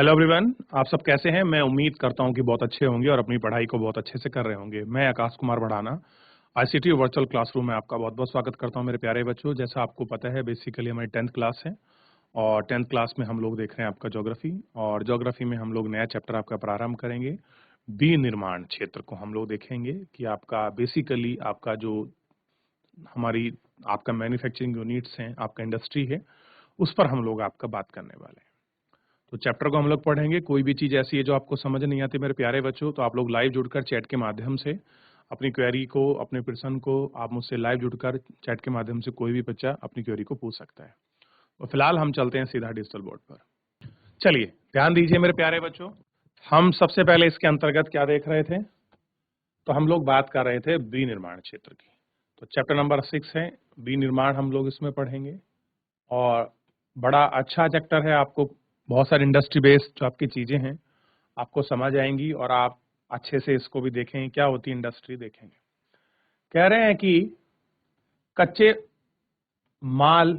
Hello everyone, आप सब कैसे हैं। मैं उम्मीद करता हूं कि बहुत अच्छे होंगे और अपनी पढ़ाई को बहुत अच्छे से कर रहे होंगे। मैं आकाश कुमार बढ़ाना आईसीटी वर्चुअल क्लासरूम में आपका बहुत बहुत स्वागत करता हूं मेरे प्यारे बच्चों। जैसा आपको पता है, बेसिकली हमारी 10th क्लास है और 10th क्लास में हम लोग देख रहे हैं आपका ज्योग्राफी, और ज्योग्राफी में हम लोग नया चैप्टर आपका प्रारंभ करेंगे। विनिर्माण क्षेत्र को हम लोग देखेंगे कि आपका बेसिकली आपका जो हमारी आपका मैन्युफैक्चरिंग यूनिट्स हैं, आपका इंडस्ट्री है, उस पर हम लोग आपका बात करने वाले हैं। तो चैप्टर को हम लोग पढ़ेंगे। कोई भी चीज़ ऐसी है जो आपको समझ नहीं आती मेरे प्यारे बच्चों, तो आप लोग लाइव जुड़कर चैट के माध्यम से अपनी क्वेरी को, अपने प्रश्न को आप मुझसे लाइव जुड़कर चैट के माध्यम से कोई भी बच्चा अपनी क्वेरी को पूछ सकता है। और फिलहाल हम चलते हैं सीधा डिजिटल बोर्ड पर। चलिए ध्यान दीजिए मेरे प्यारे बच्चों, हम सबसे पहले इसके अंतर्गत क्या देख रहे थे। तो हम लोग बात कर रहे थे विनिर्माण क्षेत्र की। तो चैप्टर नंबर 6 है विनिर्माण, हम लोग इसमें पढ़ेंगे और बड़ा अच्छा चैप्टर है। आपको बहुत सारी इंडस्ट्री बेस्ड जो आपकी चीजें हैं आपको समझ आएंगी और आप अच्छे से इसको भी देखेंगे क्या होती है इंडस्ट्री, देखेंगे। कह रहे हैं कि कच्चे माल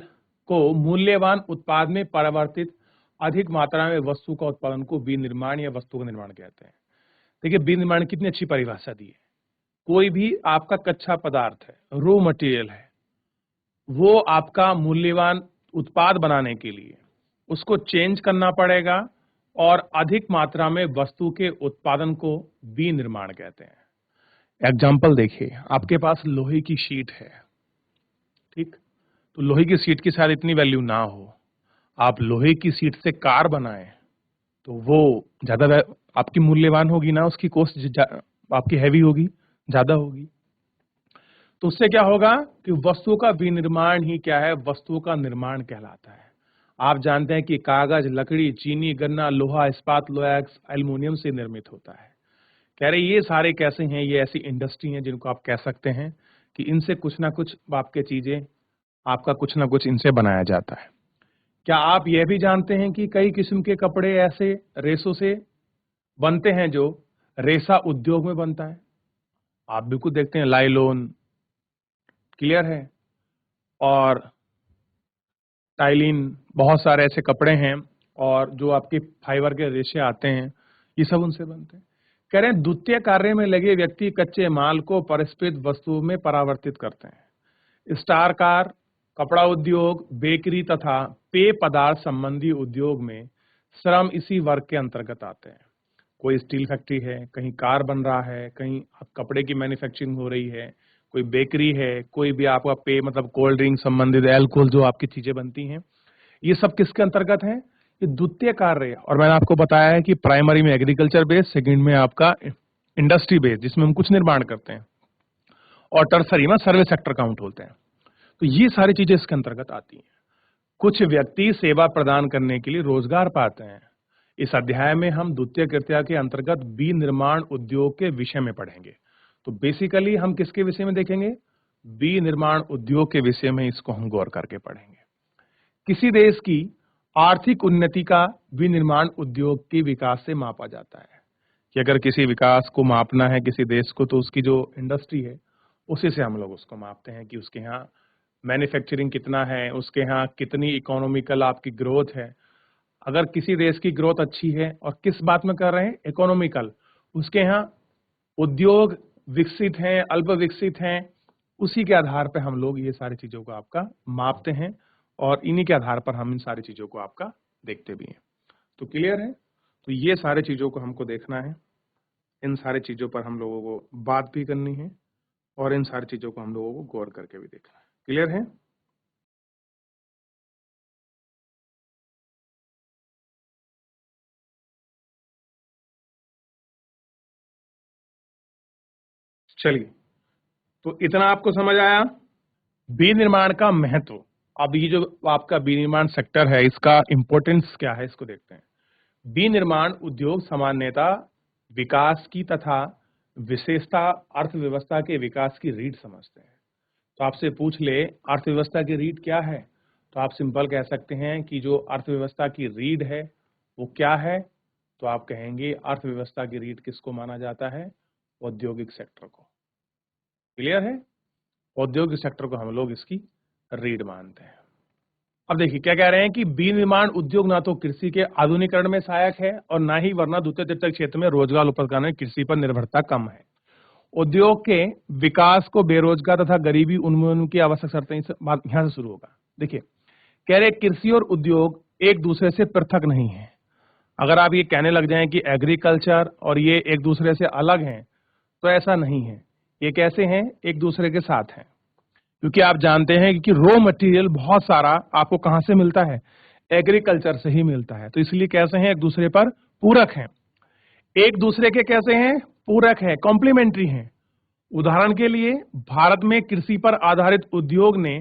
को मूल्यवान उत्पाद में परिवर्तित अधिक मात्रा में वस्तु का उत्पादन को विनिर्माण या वस्तु का निर्माण कहते हैं। देखिए विनिर्माण कितनी अच्छी परिभाषा दी है। कोई भी आपका कच्चा पदार्थ है, रॉ मटेरियल है, वो आपका मूल्यवान उत्पाद बनाने के लिए उसको चेंज करना पड़ेगा और अधिक मात्रा में वस्तु के उत्पादन को विनिर्माण कहते हैं। एग्जाम्पल देखिए, आपके पास लोहे की शीट है, ठीक। तो लोहे की शीट की शायद इतनी वैल्यू ना हो, आप लोहे की शीट से कार बनाएं तो वो ज्यादा आपकी मूल्यवान होगी ना, उसकी कॉस्ट आपकी हैवी होगी, ज्यादा होगी। तो उससे क्या होगा कि वस्तु का विनिर्माण ही क्या है, वस्तु का निर्माण कहलाता है। आप जानते हैं कि कागज, लकड़ी, चीनी, गन्ना, लोहा, इस्पात, लोहा, एल्युमिनियम से निर्मित होता है। कह रहे ये सारे कैसे हैं, ये ऐसी इंडस्ट्री हैं जिनको आप कह सकते हैं कि इनसे कुछ ना कुछ आपके चीजें, आपका कुछ ना कुछ इनसे बनाया जाता है। क्या आप यह भी जानते हैं कि कई किस्म के कपड़े ऐसे रेशों से बनते हैं जो रेशा उद्योग में बनता है। आप बिल्कुल देखते हैं लाइलोन, क्लियर है, और टाइलिन, बहुत सारे ऐसे कपड़े हैं और जो आपके फाइबर के रेशे आते हैं, ये सब उनसे बनते हैं। कह रहे हैं द्वितीय कार्य में लगे व्यक्ति कच्चे माल को परिष्कृत वस्तु में परावर्तित करते हैं। स्टार कार, कपड़ा उद्योग, बेकरी तथा पेय पदार्थ संबंधी उद्योग में श्रम इसी वर्ग के अंतर्गत आते हैं। कोई स्टील फैक्ट्री है, कहीं कार बन रहा है, कहीं कपड़े की मैन्युफैक्चरिंग हो रही है, कोई बेकरी है, कोई भी आपका पेय मतलब कोल्ड ड्रिंक संबंधित अल्कोहल जो आपकी चीजें बनती हैं, ये सब किसके अंतर्गत है, ये द्वितीय कार्य। और मैंने आपको बताया है कि प्राइमरी में एग्रीकल्चर बेस्ड, सेकंड में आपका इंडस्ट्री बेस्ड जिसमें हम कुछ निर्माण करते हैं, और टर्सरी में सर्विस सेक्टर काउंट होते हैं। तो ये सारी चीजें इसके अंतर्गत आती हैं। कुछ व्यक्ति सेवा प्रदान करने के लिए रोजगार पाते हैं। इस अध्याय में हम द्वितीय कृत्या के अंतर्गत विनिर्माण उद्योग के विषय में पढ़ेंगे। तो बेसिकली हम किसके विषय में देखेंगे, विनिर्माण उद्योग के विषय में इसको हम गौर करके पढ़ेंगे। किसी देश की आर्थिक उन्नति का विनिर्माण उद्योग के विकास से मापा जाता है। कि अगर किसी विकास को मापना है किसी देश को, तो उसकी जो इंडस्ट्री है उसी से हम लोग उसको मापते हैं कि उसके यहाँ मैन्युफैक्चरिंग कितना है, उसके यहाँ कितनी इकोनॉमिकल आपकी ग्रोथ है। अगर किसी देश की ग्रोथ अच्छी है, और किस बात में कर रहे हैं, इकोनॉमिकल, उसके यहाँ उद्योग विकसित हैं, अल्प विकसित हैं, उसी के आधार पर हम लोग ये सारी चीजों को आपका मापते हैं और इन्हीं के आधार पर हम इन सारी चीजों को आपका देखते भी हैं। तो क्लियर है। तो ये सारी चीजों को हमको देखना है, इन सारी चीजों पर हम लोगों को बात भी करनी है और इन सारी चीजों को हम लोगों को गौर करके भी देखना है। क्लियर है। चलिए, तो इतना आपको समझ आया विनिर्माण का महत्व। अब ये जो आपका विनिर्माण सेक्टर है, इसका इंपॉर्टेंस क्या है, इसको देखते हैं। विनिर्माण उद्योग सामान्यतः विकास की तथा विशेषता अर्थव्यवस्था के विकास की रीढ़ समझते हैं। तो आपसे पूछ ले अर्थव्यवस्था की रीढ़ क्या है, तो आप सिंपल कह सकते हैं कि जो अर्थव्यवस्था की रीढ़ है वो क्या है। तो आप कहेंगे अर्थव्यवस्था की रीढ़ किसको माना जाता है, औद्योगिक सेक्टर को। क्लियर है। औद्योगिक सेक्टर को हम लोग इसकी रीढ़ मानते हैं। अब देखिए क्या कह रहे हैं कि विनिर्माण उद्योग ना तो कृषि के आधुनिकीकरण में सहायक है और ना ही वरना द्वितीय तृतीय क्षेत्र में रोजगार उपलब्ध कराने में कृषि पर निर्भरता कम है। उद्योग के विकास को बेरोजगार तथा गरीबी उन्मूलन की आवश्यक शर्तें यहाँ से शुरू होगा। देखिए कह रहे कृषि और उद्योग एक दूसरे से पृथक नहीं है। अगर आप ये कहने लग जाएं कि एग्रीकल्चर और ये एक दूसरे से अलग हैं, तो ऐसा नहीं है। ये कैसे हैं? एक दूसरे के साथ हैं, क्योंकि आप जानते हैं कि रॉ मटेरियल बहुत सारा आपको कहां से मिलता है? एग्रीकल्चर से ही मिलता है। तो इसलिए कैसे हैं? एक दूसरे पर पूरक हैं। एक दूसरे के कैसे हैं? पूरक हैं, कॉम्प्लीमेंट्री हैं। उदाहरण के लिए भारत में कृषि पर आधारित उद्योग ने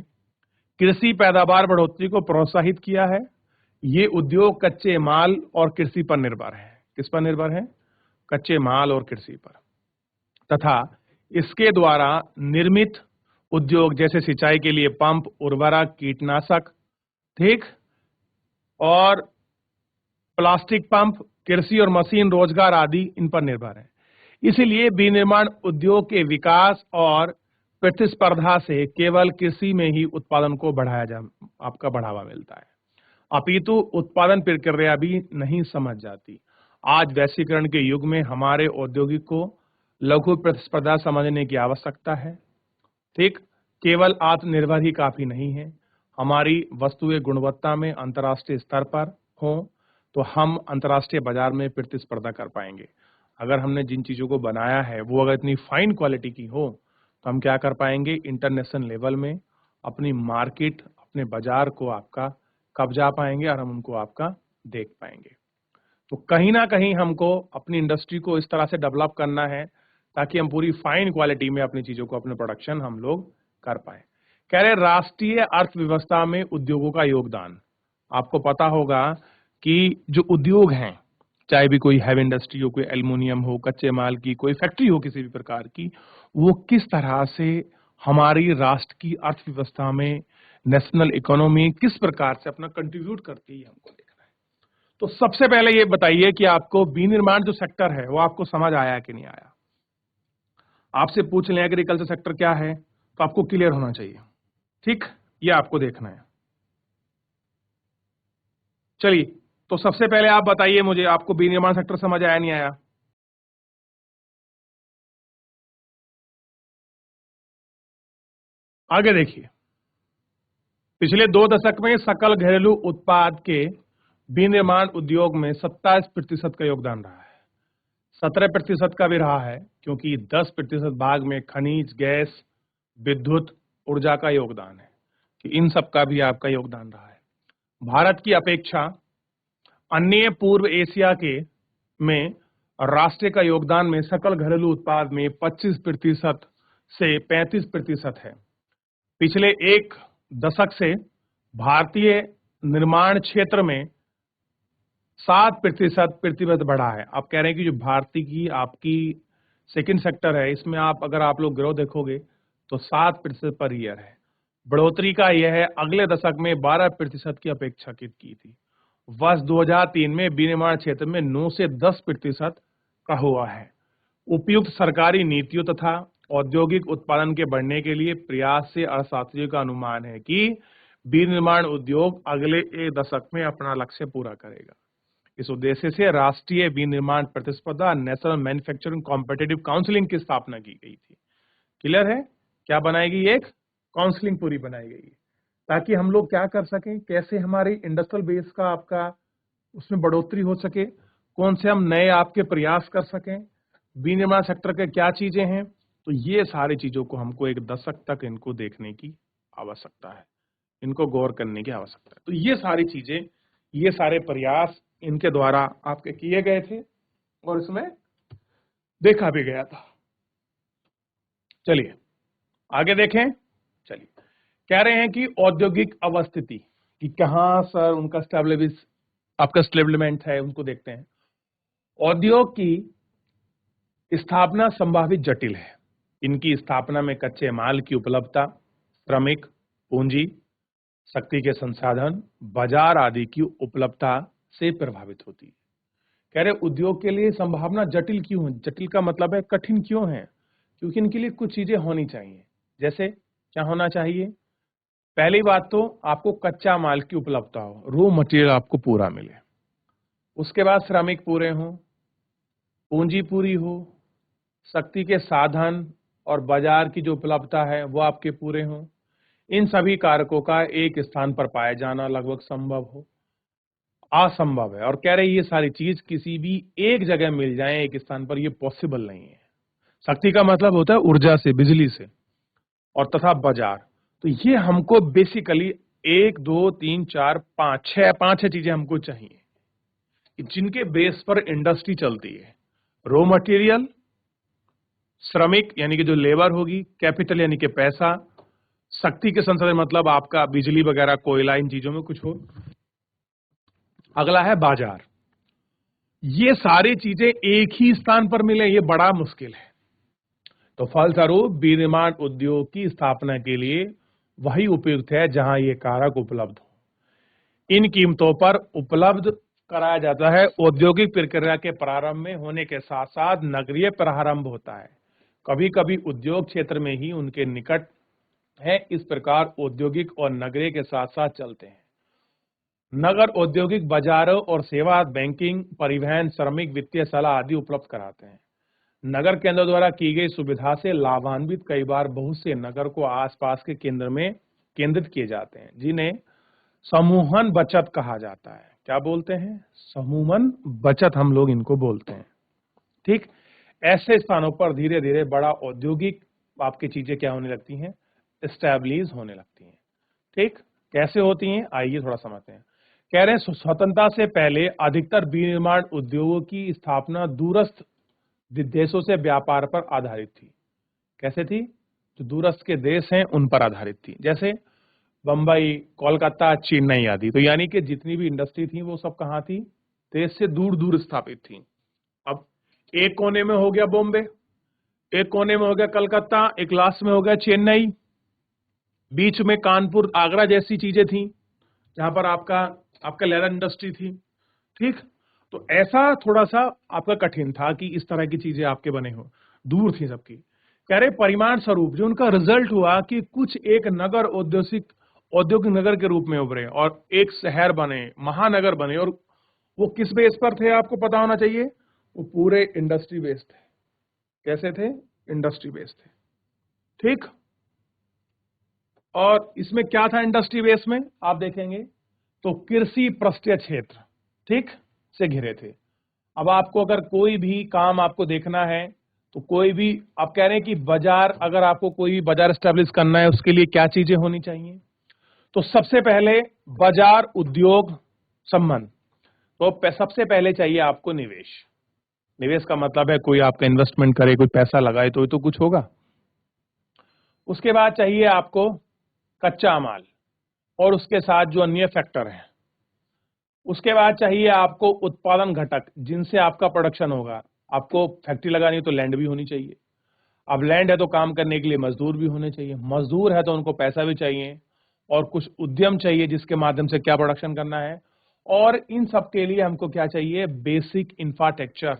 कृषि पैदावार बढ़ोतरी को प्रोत्साहित किया है। ये उद्योग कच्चे माल और कृषि पर निर्भर है। किस पर निर्भर है? कच्चे माल और कृषि पर। तथा इसके द्वारा निर्मित उद्योग जैसे सिंचाई के लिए पंप, उर्वरक, कीटनाशक, ठीक, और प्लास्टिक पंप, कृषि और मशीन रोजगार आदि इन पर निर्भर है। इसलिए विनिर्माण उद्योग के विकास और प्रतिस्पर्धा से केवल कृषि में ही उत्पादन को आपका बढ़ावा मिलता है, अपितु उत्पादन प्रक्रिया भी नहीं समझ जाती। आज वैश्वीकरण के युग में हमारे औद्योगिक को लघु प्रतिस्पर्धा समझने की आवश्यकता है। ठीक, केवल आत्मनिर्भर ही काफी नहीं है। हमारी वस्तुएं गुणवत्ता में अंतर्राष्ट्रीय स्तर पर हो तो हम अंतर्राष्ट्रीय बाजार में प्रतिस्पर्धा कर पाएंगे। अगर हमने जिन चीजों को बनाया है वो अगर इतनी फाइन क्वालिटी की हो तो हम क्या कर पाएंगे? इंटरनेशनल लेवल में अपनी मार्केट, अपने बाजार को आपका कब्जा पाएंगे और हम उनको आपका देख पाएंगे। तो कहीं ना कहीं हमको अपनी इंडस्ट्री को इस तरह से डेवलप करना है ताकि हम पूरी फाइन क्वालिटी में अपनी चीजों को, अपने प्रोडक्शन हम लोग कर पाए। कह रहे राष्ट्रीय अर्थव्यवस्था में उद्योगों का योगदान। आपको पता होगा कि जो उद्योग हैं, चाहे भी कोई हैवी इंडस्ट्री हो, कोई एल्युमिनियम हो, कच्चे माल की कोई फैक्ट्री हो किसी भी प्रकार की, वो किस तरह से हमारी राष्ट्र की अर्थव्यवस्था में, नेशनल इकोनॉमी किस प्रकार से अपना कंट्रीब्यूट करती है, हमको देखना है। तो सबसे पहले ये बताइए कि आपको विनिर्माण जो सेक्टर है वो आपको समझ आया कि नहीं आया? आपसे पूछ लें एग्रीकल्चर सेक्टर क्या है तो आपको क्लियर होना चाहिए। ठीक, ये आपको देखना है। चलिए, तो सबसे पहले आप बताइए मुझे, आपको विनिर्माण सेक्टर समझ आया नहीं आया? आगे देखिए, पिछले 2 दशक में सकल घरेलू उत्पाद के विनिर्माण उद्योग में 27% का योगदान रहा है। 17% का भी रहा है, क्योंकि 10% भाग में खनिज, गैस, विद्युत ऊर्जा का योगदान है, कि इन सब का भी आपका योगदान रहा है। भारत की अपेक्षा अन्य पूर्व एशिया के में राष्ट्र का योगदान में सकल घरेलू उत्पाद में 25% से 35% है। पिछले एक दशक से भारतीय निर्माण क्षेत्र में 7% प्रतिशत बढ़ा है। आप कह रहे हैं कि जो भारतीय की आपकी सेकंड सेक्टर है, इसमें आप अगर आप लोग ग्रोथ देखोगे तो 7% पर ईयर है। बढ़ोतरी का यह है, अगले दशक में 12% की अपेक्षाकृत की थी। वर्ष 2003 में विनिर्माण क्षेत्र में 9 से 10% का हुआ है। उपयुक्त सरकारी नीतियों तथा औद्योगिक उत्पादन के बढ़ने के लिए प्रयास से अर्थशास्त्रियों का अनुमान है कि विनिर्माण उद्योग अगले एक दशक में अपना लक्ष्य पूरा करेगा। इस उद्देश्य से राष्ट्रीय विनिर्माण प्रतिस्पर्धा नेशनल मैन्युफैक्चरिंग कॉम्पिटिटिव काउंसिलिंग की स्थापना की गई थी। क्लियर है? क्या बनाएगी? एक काउंसलिंग पूरी बनाई गई, ताकि हम लोग क्या कर सकें, कैसे हमारी इंडस्ट्रियल बेस का आपका उसमें बढ़ोतरी हो सके, कौन से हम नए आपके प्रयास कर सकें, विनिर्माण सेक्टर के क्या चीजें हैं। तो ये सारी चीजों को हमको एक दशक तक इनको देखने की आवश्यकता है, इनको गौर करने की आवश्यकता है। तो ये सारी चीजें, ये सारे प्रयास इनके द्वारा आपके किए गए थे और इसमें देखा भी गया था। चलिए आगे देखें। चलिए, कह रहे हैं कि औद्योगिक अवस्थिति कि कहां सर उनका स्टेबलिश आपका स्टेबलमेंट है, उनको देखते हैं। औद्योग की स्थापना संभावित जटिल है। इनकी स्थापना में कच्चे माल की उपलब्धता, श्रमिक, पूंजी, शक्ति के संसाधन, बाजार आदि की उपलब्धता से प्रभावित होती है। कह रहे उद्योग के लिए संभावना जटिल क्यों है? जटिल का मतलब है कठिन क्यों है? क्योंकि इनके लिए कुछ चीजें होनी चाहिए। जैसे क्या होना चाहिए? पहली बात तो आपको कच्चा माल की उपलब्धता हो, रॉ मटेरियल आपको पूरा मिले। उसके बाद श्रमिक पूरे हों, पूंजी पूरी हो, शक्ति के साधन और बाजार की जो उपलब्धता है वो आपके पूरे हों। इन सभी कारकों का एक स्थान पर पाया जाना लगभग संभव हो, असंभव है। और कह रहे ये सारी चीज किसी भी एक जगह मिल जाए एक स्थान पर, ये पॉसिबल नहीं है। शक्ति का मतलब होता है ऊर्जा से, बिजली से, और तथा बाजार। तो ये हमको बेसिकली 1 2 3 4 5 6 5 चीजें हमको चाहिए जिनके बेस पर इंडस्ट्री चलती है। रॉ मटेरियल, श्रमिक यानी कि जो लेबर होगी, कैपिटल यानी कि पैसा, शक्ति के संसाधन मतलब आपका बिजली वगैरह, कोयला, इन चीजों में कुछ हो। अगला है बाजार। ये सारी चीजें एक ही स्थान पर मिले ये बड़ा मुश्किल है। तो फलस्वरूप विनिर्माण उद्योग की स्थापना के लिए वही उपयुक्त है जहां ये कारक उपलब्ध हो। इन कीमतों पर उपलब्ध कराया जाता है। औद्योगिक प्रक्रिया के प्रारंभ में होने के साथ साथ नगरीय प्रारंभ होता है। कभी कभी उद्योग क्षेत्र में ही उनके निकट है। इस प्रकार औद्योगिक और नगरीय के साथ साथ चलते हैं। नगर औद्योगिक बाजारों और सेवा, बैंकिंग, परिवहन, श्रमिक, वित्तीय सलाह आदि उपलब्ध कराते हैं। नगर केंद्र द्वारा की गई सुविधा से लाभान्वित कई बार बहुत से नगर को आसपास के केंद्र में केंद्रित किए जाते हैं, जिन्हें समूहन बचत कहा जाता है। क्या बोलते हैं? समूहन बचत हम लोग इनको बोलते हैं। ठीक, ऐसे स्थानों पर धीरे धीरे बड़ा औद्योगिक आपकी चीजें क्या होने लगती हैं? एस्टैब्लिश होने लगती हैं। ठीक, कैसे होती हैं आइए थोड़ा समझते हैं। कह रहे हैं स्वतंत्रता से पहले अधिकतर विनिर्माण उद्योगों की स्थापना दूरस्थ देशों से व्यापार पर आधारित थी। कैसे थी? जो दूरस्थ के देश हैं उन पर आधारित थी, जैसे बंबई, कोलकाता, चेन्नई आदि। तो यानी कि जितनी भी इंडस्ट्री थी वो सब कहाँ थी? देश से दूर दूर स्थापित थी। अब एक कोने में हो गया बॉम्बे, एक कोने में हो गया कलकत्ता, एक लास्ट में हो गया चेन्नई, बीच में कानपुर, आगरा जैसी चीजें थी जहां पर आपका लेदर इंडस्ट्री थी। ठीक, तो ऐसा थोड़ा सा आपका कठिन था कि इस तरह की चीजें आपके बने हो, दूर थी सबकी। कह रहे परिमाण स्वरूप जो उनका रिजल्ट हुआ कि कुछ एक नगर औद्योगिक नगर के रूप में उभरे और एक शहर बने, महानगर बने। और वो किस बेस पर थे आपको पता होना चाहिए? वो पूरे इंडस्ट्री बेस्ड थे। कैसे थे? इंडस्ट्री बेस्ड थे। ठीक, और इसमें क्या था इंडस्ट्री बेस में आप देखेंगे तो कृषि पृष्ठीय क्षेत्र ठीक से घिरे थे। अब आपको अगर कोई भी काम आपको देखना है तो कोई भी आप कह रहे हैं कि बाजार, अगर आपको कोई भी बाजार एस्टेब्लिश करना है उसके लिए क्या चीजें होनी चाहिए? तो सबसे पहले बाजार उद्योग संबंध। तो सबसे पहले चाहिए आपको निवेश। निवेश का मतलब है कोई आपका इन्वेस्टमेंट करे, कोई पैसा लगाए तो कुछ होगा। उसके बाद चाहिए आपको कच्चा माल और उसके साथ जो अन्य फैक्टर हैं। उसके बाद चाहिए आपको उत्पादन घटक जिनसे आपका प्रोडक्शन होगा। आपको फैक्ट्री लगानी है तो लैंड भी होनी चाहिए। अब लैंड है तो काम करने के लिए मजदूर भी होने चाहिए, मजदूर है तो उनको पैसा भी चाहिए, और कुछ उद्यम चाहिए जिसके माध्यम से क्या प्रोडक्शन करना है। और इन सब के लिए हमको क्या चाहिए? Basic infrastructure.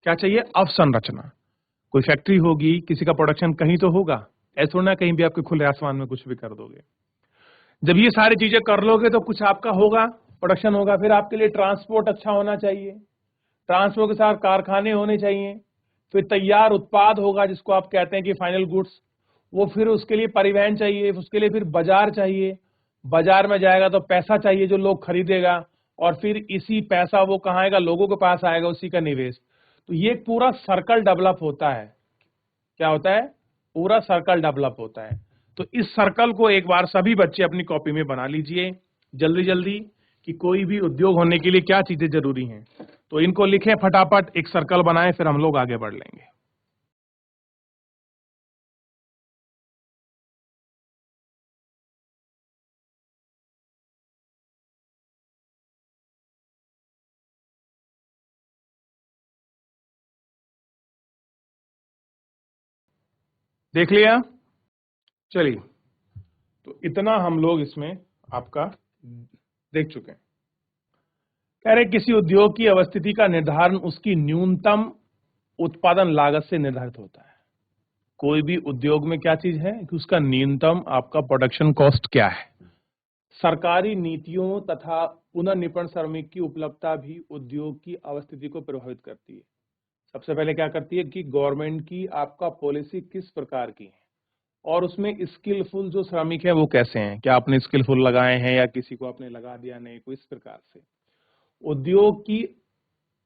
क्या चाहिए? अवसंरचना। कोई फैक्ट्री होगी, किसी का प्रोडक्शन कहीं तो होगा, ऐसा थोड़ा ना कहीं भी आपके खुले आसमान में कुछ भी कर दोगे। जब ये सारी चीजें कर लोगे तो कुछ आपका होगा, प्रोडक्शन होगा। फिर आपके लिए ट्रांसपोर्ट अच्छा होना चाहिए, ट्रांसपोर्ट के साथ कारखाने होने चाहिए। फिर तैयार उत्पाद होगा जिसको आप कहते हैं कि फाइनल गुड्स, वो फिर उसके लिए परिवहन चाहिए, उसके लिए फिर बाजार चाहिए। बाजार में जाएगा तो पैसा चाहिए जो लोग खरीदेगा, और फिर इसी पैसा वो कहाँ आएगा? लोगों के पास आएगा, उसी का निवेश। तो ये पूरा सर्कल डेवलप होता है। क्या होता है? पूरा सर्कल डेवलप होता है। तो इस सर्कल को एक बार सभी बच्चे अपनी कॉपी में बना लीजिए जल्दी जल्दी, कि कोई भी उद्योग होने के लिए क्या चीजें जरूरी हैं। तो इनको लिखें फटाफट, एक सर्कल बनाएं, फिर हम लोग आगे बढ़ लेंगे। देख लिया? चलिए, तो इतना हम लोग इसमें आपका देख चुके हैं। कह रहे किसी उद्योग की अवस्थिति का निर्धारण उसकी न्यूनतम उत्पादन लागत से निर्धारित होता है। कोई भी उद्योग में क्या चीज है कि उसका न्यूनतम आपका प्रोडक्शन कॉस्ट क्या है। सरकारी नीतियों तथा पुनर्निर्माण श्रमिक की उपलब्धता भी उद्योग की अवस्थिति को प्रभावित करती है। सबसे पहले क्या करती है कि गवर्नमेंट की आपका पॉलिसी किस प्रकार की है और उसमें स्किलफुल जो श्रमिक है वो कैसे हैं, क्या आपने स्किलफुल लगाए हैं या किसी को आपने लगा दिया नहीं को, इस प्रकार से। उद्योग की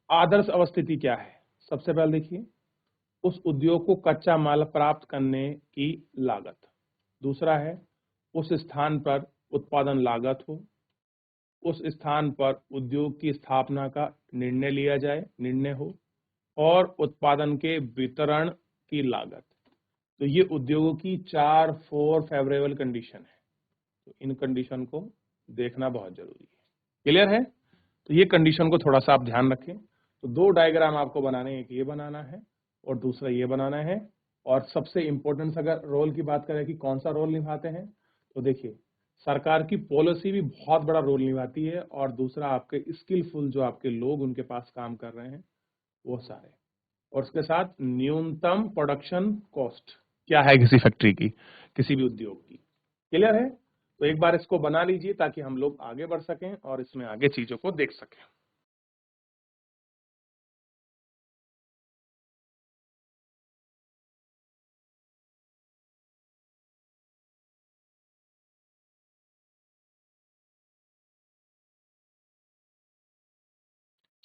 आदर्श अवस्थिति क्या है, सबसे पहले देखिए उस उद्योग को कच्चा माल प्राप्त करने की लागत। दूसरा है उस स्थान पर उत्पादन लागत हो, उस स्थान पर उद्योग की स्थापना का निर्णय हो और उत्पादन के वितरण की लागत। तो ये उद्योगों की 4 फेवरेबल कंडीशन है। तो इन कंडीशन को देखना बहुत जरूरी है। क्लियर है? तो ये कंडीशन को थोड़ा सा आप ध्यान रखें। तो 2 डायग्राम आपको बनाने हैं, एक ये बनाना है और दूसरा ये बनाना है। और सबसे इंपॉर्टेंट अगर रोल की बात करें कि कौन सा रोल निभाते हैं, तो देखिए सरकार की पॉलिसी भी बहुत बड़ा रोल निभाती है और दूसरा आपके स्किलफुल जो आपके लोग उनके पास काम कर रहे हैं वो सारे, और उसके साथ न्यूनतम प्रोडक्शन कॉस्ट क्या है किसी फैक्ट्री की, किसी भी उद्योग की। क्लियर है? तो एक बार इसको बना लीजिए ताकि हम लोग आगे बढ़ सकें और इसमें आगे चीजों को देख सकें।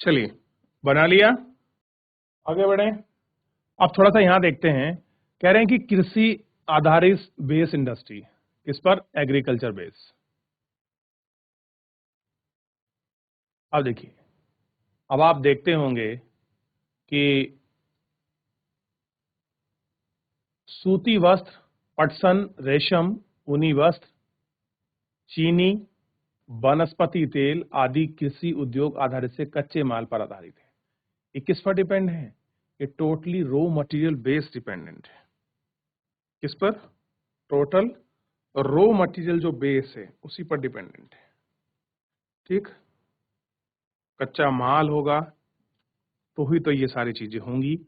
चलिए बना लिया, आगे बढ़े। अब थोड़ा सा यहां देखते हैं, कह रहे हैं कि कृषि आधारित बेस इंडस्ट्री, किस पर? Agriculture base. अब देखिए, अब आप देखते होंगे कि सूती वस्त्र, पटसन, रेशम, ऊनी वस्त्र, चीनी, वनस्पति तेल आदि कृषि उद्योग आधारित से कच्चे माल पर आधारित है। ये किस पर डिपेंड है? ये totally raw material base dependent है। किस पर? टोटल रॉ मटेरियल जो बेस है उसी पर डिपेंडेंट है। ठीक, कच्चा माल होगा तो ही तो ये सारी चीजें होंगी,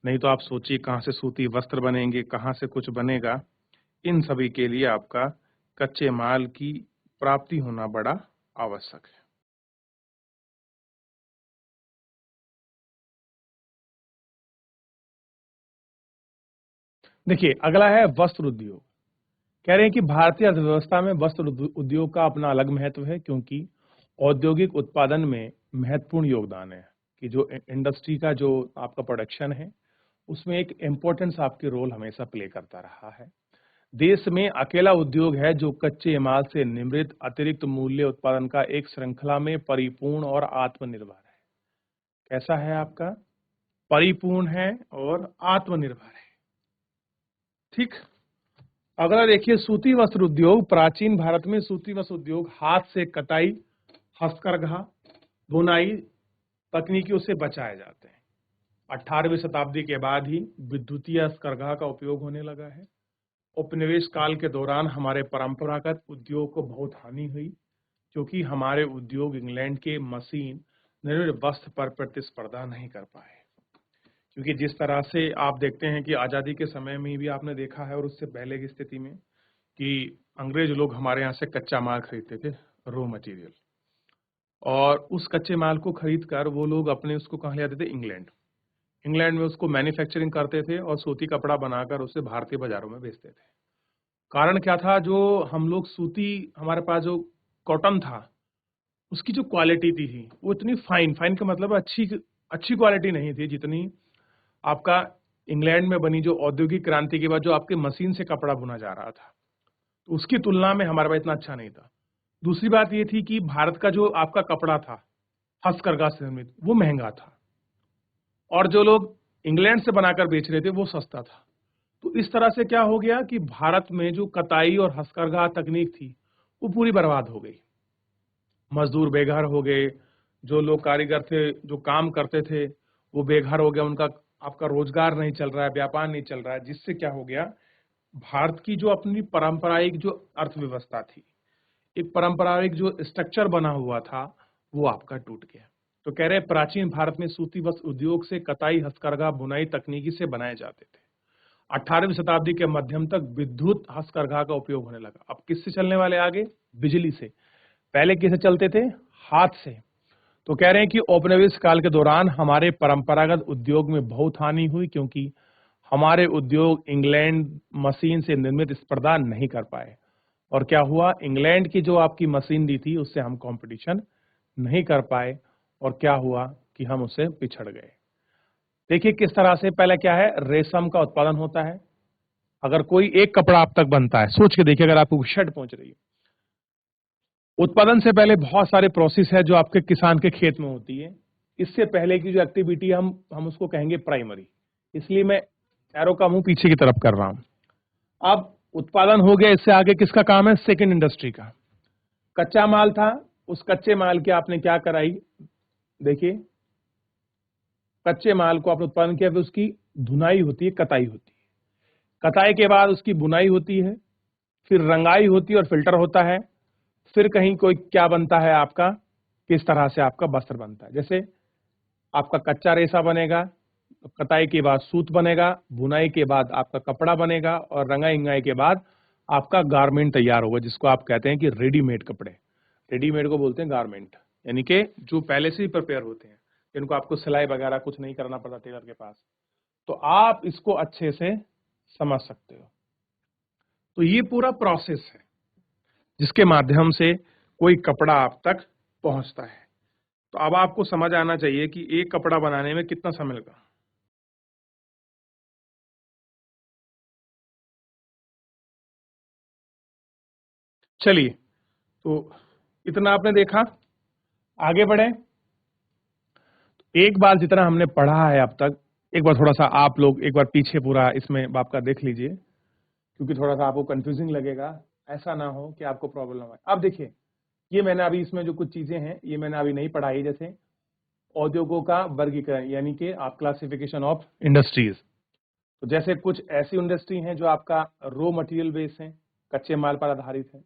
नहीं तो आप सोचिए कहां से सूती वस्त्र बनेंगे, कहां से कुछ बनेगा। इन सभी के लिए आपका कच्चे माल की प्राप्ति होना बड़ा आवश्यक है। देखिए अगला है वस्त्र उद्योग। कह रहे हैं कि भारतीय अर्थव्यवस्था में वस्त्र उद्योग का अपना अलग महत्व है, क्योंकि औद्योगिक उत्पादन में महत्वपूर्ण योगदान है कि जो इंडस्ट्री का जो आपका प्रोडक्शन है उसमें एक इम्पोर्टेंस आपकी रोल हमेशा प्ले करता रहा है। देश में अकेला उद्योग है जो कच्चे माल से निर्मित अतिरिक्त मूल्य उत्पादन का एक श्रृंखला में परिपूर्ण और आत्मनिर्भर है। कैसा है आपका? परिपूर्ण है और आत्मनिर्भर है। ठीक, अगला देखिए सूती वस्त्र उद्योग। प्राचीन भारत में सूती वस्त्र उद्योग हाथ से कटाई, हस्तकरघा, बुनाई तकनीकियों से बचाए जाते हैं। 18वीं शताब्दी के बाद ही विद्युतीय हस्तकरघा का उपयोग होने लगा है। उपनिवेश काल के दौरान हमारे परंपरागत उद्योग को बहुत हानि हुई, क्योंकि हमारे उद्योग इंग्लैंड के मशीन निर्मित वस्त्र पर प्रतिस्पर्धा नहीं कर पाए। क्योंकि जिस तरह से आप देखते हैं कि आज़ादी के समय में भी आपने देखा है और उससे पहले की स्थिति में कि अंग्रेज लोग हमारे यहाँ से कच्चा माल खरीदते थे, रॉ मटेरियल, और उस कच्चे माल को खरीद कर वो लोग अपने उसको कहाँ ले आते थे? इंग्लैंड। इंग्लैंड में उसको मैन्युफैक्चरिंग करते थे और सूती कपड़ा बनाकर उसे भारतीय बाजारों में बेचते थे। कारण क्या था? जो हम लोग सूती, हमारे पास जो कॉटन था उसकी जो क्वालिटी थी वो इतनी फाइन, फाइन का मतलब अच्छी अच्छी क्वालिटी नहीं थी जितनी आपका इंग्लैंड में बनी जो औद्योगिक क्रांति के बाद जो आपके मशीन से कपड़ा बुना जा रहा था, तो उसकी तुलना में हमारे पास इतना अच्छा नहीं था। दूसरी बात ये थी कि भारत का जो आपका कपड़ा था हस्तकरघा से निर्मित वो महंगा था और जो लोग इंग्लैंड से बनाकर बेच रहे थे वो सस्ता था। तो इस तरह से क्या हो गया कि भारत में जो कताई और हस्तकरघा तकनीक थी वो पूरी बर्बाद हो गई। मजदूर बेघर हो गए, जो लोग कारीगर थे जो काम करते थे वो बेघर हो गए, उनका आपका रोजगार नहीं चल रहा है, व्यापार नहीं चल रहा है, जिससे क्या हो गया, भारत की जो अपनी पारंपरिक जो अर्थव्यवस्था थी, एक पारंपरिक जो स्ट्रक्चर बना हुआ था वो आपका टूट गया। तो कह रहे हैं प्राचीन भारत में सूती वस्त्र उद्योग से कताई, हस्तकरघा, बुनाई तकनीकी से बनाए जाते थे। 18वीं शताब्दी के मध्यम तक विद्युत हस्तकरघा का उपयोग होने लगा। अब किससे चलने वाले आगे? बिजली से। पहले किससे चलते थे? हाथ से। तो कह रहे हैं कि औपनिवेश काल के दौरान हमारे परंपरागत उद्योग में बहुत हानि हुई, क्योंकि हमारे उद्योग इंग्लैंड मशीन से निर्मित स्पर्धा नहीं कर पाए। और क्या हुआ? इंग्लैंड की जो आपकी मशीनरी थी उससे हम कंपटीशन नहीं कर पाए, और क्या हुआ कि हम उससे पिछड़ गए। देखिए किस तरह से। पहले क्या है? रेशम का उत्पादन होता है। अगर कोई एक कपड़ा आप तक बनता है, सोच के देखिए, अगर आपको शर्ट पहुंच रही है, उत्पादन से पहले बहुत सारे प्रोसेस है जो आपके किसान के खेत में होती है। इससे पहले की जो एक्टिविटी हम उसको कहेंगे प्राइमरी। इसलिए मैं एरो का मुंह पीछे की तरफ कर रहा हूं। अब उत्पादन हो गया, इससे आगे किसका काम है? सेकेंड इंडस्ट्री का। कच्चा माल था, उस कच्चे माल की आपने क्या कराई? देखिए, कच्चे माल को आपने उत्पादन किया, फिर उसकी धुनाई होती है, कताई होती है। कताई के बाद उसकी बुनाई होती है, फिर रंगाई होती है और फिल्टर होता है। फिर कहीं कोई क्या बनता है आपका, किस तरह से आपका वस्त्र बनता है। जैसे आपका कच्चा रेशा बनेगा, कताई के बाद सूत बनेगा, बुनाई के बाद आपका कपड़ा बनेगा, और रंगाई इंगाई के बाद आपका गारमेंट तैयार होगा, जिसको आप कहते हैं कि रेडीमेड कपड़े। रेडीमेड को बोलते हैं गारमेंट, यानी कि जो पहले से ही प्रिपेयर होते हैं, जिनको आपको सिलाई वगैरह कुछ नहीं करना पड़ता टेलर के पास। तो आप इसको अच्छे से समझ सकते हो। तो ये पूरा प्रोसेस है जिसके माध्यम से कोई कपड़ा आप तक पहुंचता है। तो अब आपको समझ आना चाहिए कि एक कपड़ा बनाने में कितना समय लगा। चलिए, तो इतना आपने देखा। आगे बढ़े। एक बार जितना हमने पढ़ा है अब तक, एक बार थोड़ा सा आप लोग एक बार पीछे पूरा इसमें आपका देख लीजिए, क्योंकि थोड़ा सा आपको कंफ्यूजिंग लगेगा। ऐसा ना हो कि आपको प्रॉब्लम आए। अब देखिए, ये मैंने अभी इसमें जो कुछ चीजें हैं ये मैंने अभी नहीं पढ़ाई। जैसे उद्योगों का वर्गीकरण, यानी कि आप क्लासिफिकेशन ऑफ इंडस्ट्रीज। तो जैसे कुछ ऐसी इंडस्ट्री हैं जो आपका रॉ मटेरियल बेस है, कच्चे माल पर आधारित है।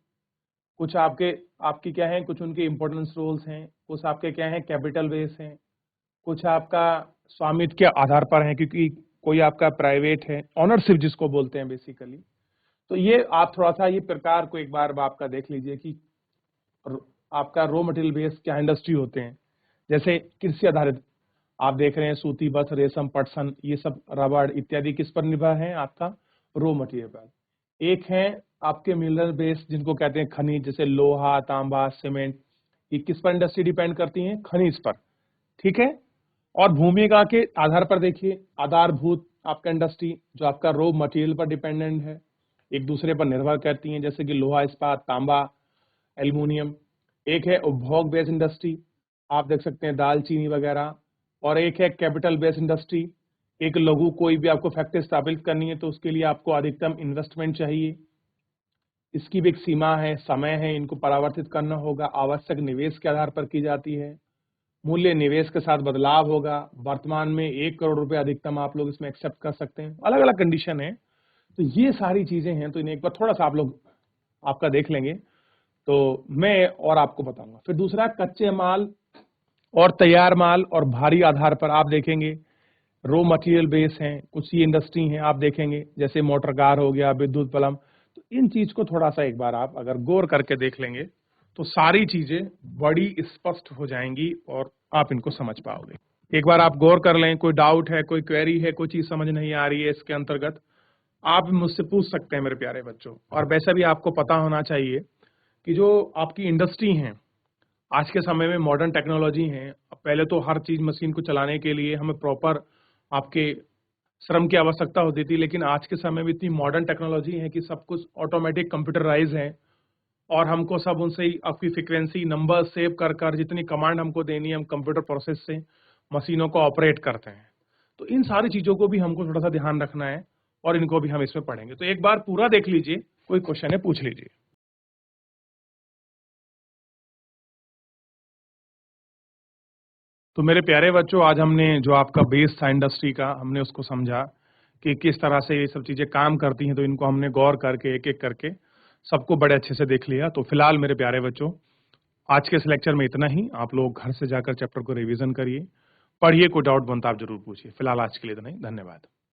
कुछ आपकी क्या है, कुछ उनके इंपॉर्टेंस रोल्स हैं। कुछ आपके क्या है, कैपिटल बेस हैं। कुछ आपका स्वामित्व के आधार पर है, क्योंकि कोई आपका प्राइवेट है, ऑनरशिप जिसको बोलते हैं बेसिकली। तो ये आप थोड़ा सा ये प्रकार को एक बार आपका देख लीजिए कि आपका रॉ मटेरियल बेस क्या इंडस्ट्री होते हैं। जैसे कृषि आधारित आप देख रहे हैं, सूती वस्त्र, रेशम, पटसन, ये सब रबड़ इत्यादि किस पर निर्भर है? आपका रॉ मटेरियल पर। एक है आपके मिनरल बेस, जिनको कहते हैं खनिज, जैसे लोहा, तांबा, सीमेंट। ये किस पर इंडस्ट्री डिपेंड करती है? खनिज पर। ठीक है। और भूमिका के आधार पर देखिए, आधारभूत आपका इंडस्ट्री जो आपका रॉ मटेरियल पर डिपेंडेंट है, एक दूसरे पर निर्भर करती हैं, जैसे कि लोहा, इस्पात, तांबा, एल्यूमिनियम। एक है उपभोग बेस्ड इंडस्ट्री, आप देख सकते हैं दाल, चीनी वगैरह। और एक है कैपिटल बेस्ड इंडस्ट्री। एक लघु कोई भी आपको फैक्ट्री स्थापित करनी है तो उसके लिए आपको अधिकतम इन्वेस्टमेंट चाहिए। इसकी भी एक सीमा है, समय है, इनको परावर्तित करना होगा, आवश्यक निवेश के आधार पर की जाती है। मूल्य निवेश के साथ बदलाव होगा। वर्तमान में 1 करोड़ रुपए अधिकतम आप लोग इसमें एक्सेप्ट कर सकते हैं। अलग अलग कंडीशन है। तो ये सारी चीजें हैं, तो इन्हें एक बार थोड़ा सा आप लोग आपका देख लेंगे तो मैं और आपको बताऊंगा। फिर दूसरा, कच्चे माल और तैयार माल और भारी आधार पर आप देखेंगे रॉ मटेरियल बेस हैं। कुछ ये इंडस्ट्री हैं आप देखेंगे, जैसे मोटर कार हो गया, विद्युत पलम। तो इन चीज को थोड़ा सा एक बार आप अगर गौर करके देख लेंगे तो सारी चीजें बड़ी स्पष्ट हो जाएंगी और आप इनको समझ पाओगे। एक बार आप गौर कर लें, कोई डाउट है, कोई क्वेरी है, कोई चीज समझ नहीं आ रही है इसके अंतर्गत, आप मुझसे पूछ सकते हैं मेरे प्यारे बच्चों। और वैसे भी आपको पता होना चाहिए कि जो आपकी इंडस्ट्री हैं आज के समय में मॉडर्न टेक्नोलॉजी है। पहले तो हर चीज मशीन को चलाने के लिए हमें प्रॉपर आपके श्रम की आवश्यकता होती थी, लेकिन आज के समय में इतनी मॉडर्न टेक्नोलॉजी है कि सब कुछ ऑटोमेटिक कंप्यूटराइज है, और हमको सब उनसे ही आपकी फ्रीक्वेंसी नंबर सेव कर कर जितनी कमांड हमको देनी है, हम कंप्यूटर प्रोसेस से मशीनों को ऑपरेट करते हैं। तो इन सारी चीजों को भी हमको थोड़ा सा ध्यान रखना है, और इनको भी हम इसमें पढ़ेंगे। तो एक बार पूरा देख लीजिए, कोई क्वेश्चन है पूछ लीजिए। तो मेरे प्यारे बच्चों, आज हमने जो आपका बेस था इंडस्ट्री का, हमने उसको समझा कि किस तरह से ये सब चीजें काम करती हैं। तो इनको हमने गौर करके एक एक करके सबको बड़े अच्छे से देख लिया। तो फिलहाल मेरे प्यारे बच्चों, आज के इस लेक्चर में इतना ही। आप लोग घर से जाकर चैप्टर को रिवीजन करिए, पढ़िए, कोई डाउट बनता आप जरूर पूछिए। फिलहाल आज के लिए इतना ही। धन्यवाद।